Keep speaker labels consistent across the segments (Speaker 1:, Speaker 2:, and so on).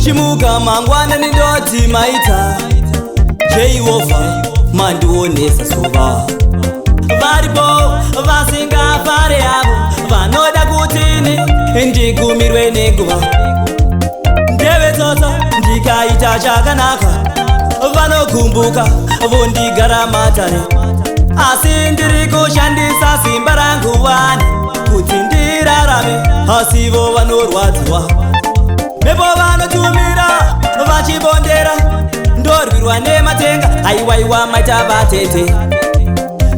Speaker 1: Chimuka mangwana nindoti maita Jehova mandionesa sova. Varipo vasinga pare avo vanoda kutini ndigumirwe nenguva. Ndeve toto ndikaita chakanaka vanokumbuka vondigara matare. Asi ndiri kushandisa simba rangu wani kuti ndirarame, asivo vanorwadziwa. Mepo vanotumira vachibondera ndorwirwa nematenga. Aiwaiwa maita vatete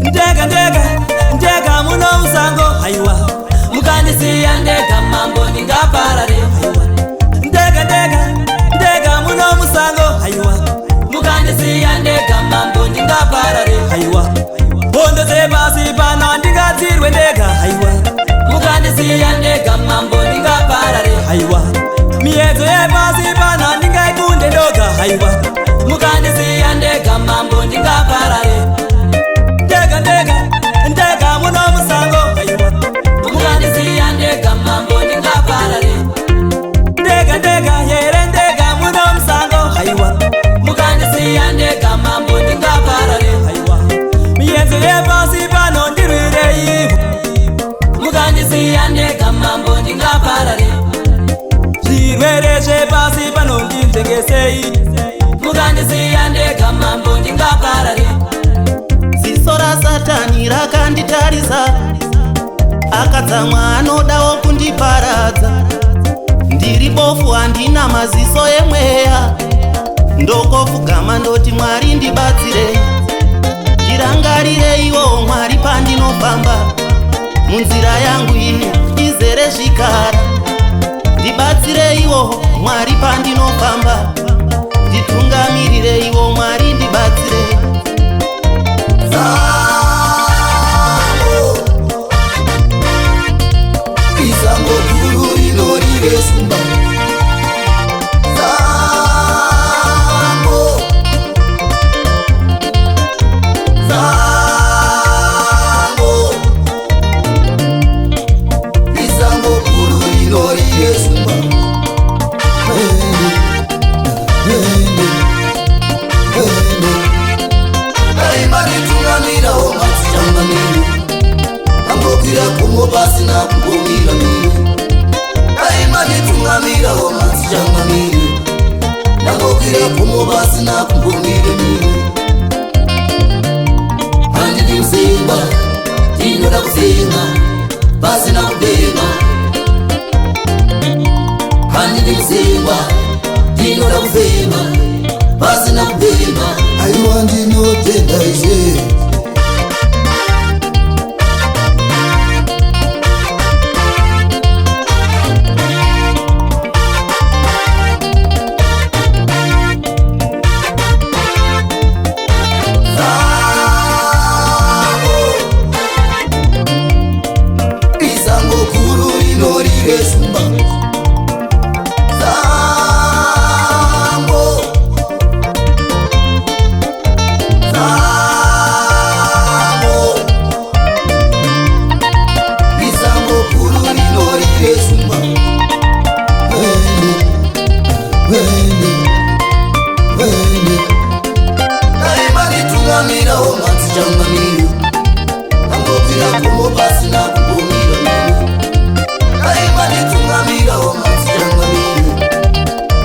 Speaker 1: ndega ndega ndega muno musango. Aiwa mukandisiya ndega mambo ndingaparare. Ndega ndega ndega muno musango. Aiwa mukandisiya ndega mambo ndingaparare. Aiwa bondo dzepasi pano ndingadzirwe ndega. Aiwa mukandisiya ndega mambo ndingaparare. Aiwa miedzo yepasi pano ndingaikunde ndoga. Aiwa mukandisiya ndega mambo ndingaparare. Ndega ndega ndega muno musango. Aiwa mukandisiya ndega mambo ndingaparare. Ndega ndega yere ndega muno musango. Aiwa mukandisiya ndega mambo ndingaparare. Aiwa miedzo yepasi pano ndirwire ivo. Mukandisiya ndega mambo ndingaparare. Zvirwere zvepasi pano ndinjengesei. Mukandisiya ndega mambo ndingaparare.
Speaker 2: Ziso raSatani rakanditarisa, akatsamwa anodawo kundiparadza. Ndiri bofu handina maziso emweya, ndokofugama ndoti Mwari ndibatsire. Ndirangarireiwo Mwari pandinofamba, munzira yangu iyi izere zvikara. Ndibatsireiwo Mwari pandinofamba, nditungamirireiwo Mwari ndibatsire.
Speaker 3: Izango guru rinorire sumba. Izango guru rinorire sumba. Aimagitungamira omatichangamiri ambokira kumo pasina kumbomira miri. Aimagitungamira omatichangamiri ambokira kumo pasina kumbomira miri. Handidi kusimba ndinoda kusimba pasina kubema. Handidi kusimba ndinoda kubema pasina kubema. Aiwa ndinotenda izve. Izango guru rinorire sumba. Aimagitungamira omatichangamiri ambokira kumo pasina kumbomira miri. Aimagitungamira omatichangamiri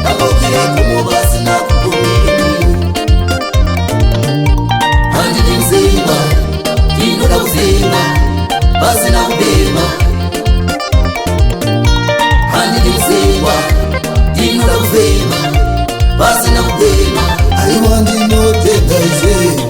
Speaker 3: ambokira kumo pasina kumbomira miri. Handidi kusimba ndinoda kusimba pasina kubema. Handidi kusimba ndinoda kubema pasina kubema. Aiwa ndinotenda izve.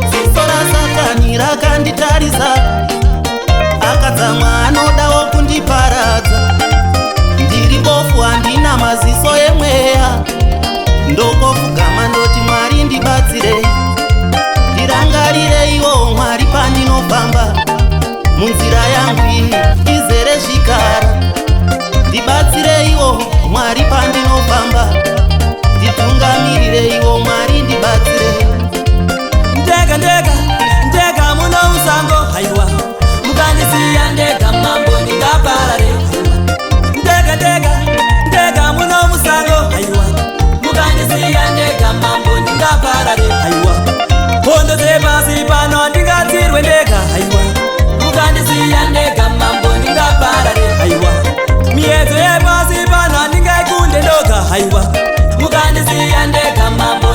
Speaker 2: Ziso raSatani rakanditarisa, akatsamwa anodawo kundiparadza. Ndiri bofu handina maziso emweya, ndokofugama ndoti Mwari ndibatsire.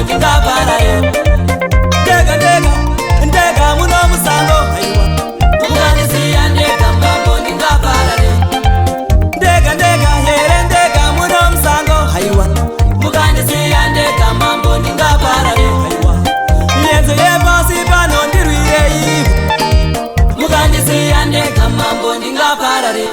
Speaker 1: ndingaparare ndega ndega ndega muno musango aiwa mukandisiya ndega mambo ndingaparare ndega ndega here ndega muno musango aiwa mukandisiya ndega mambo ndingaparare aiwa yenzo yepasi pano ndirwirei mukandisiya ndega mambo ndingaparare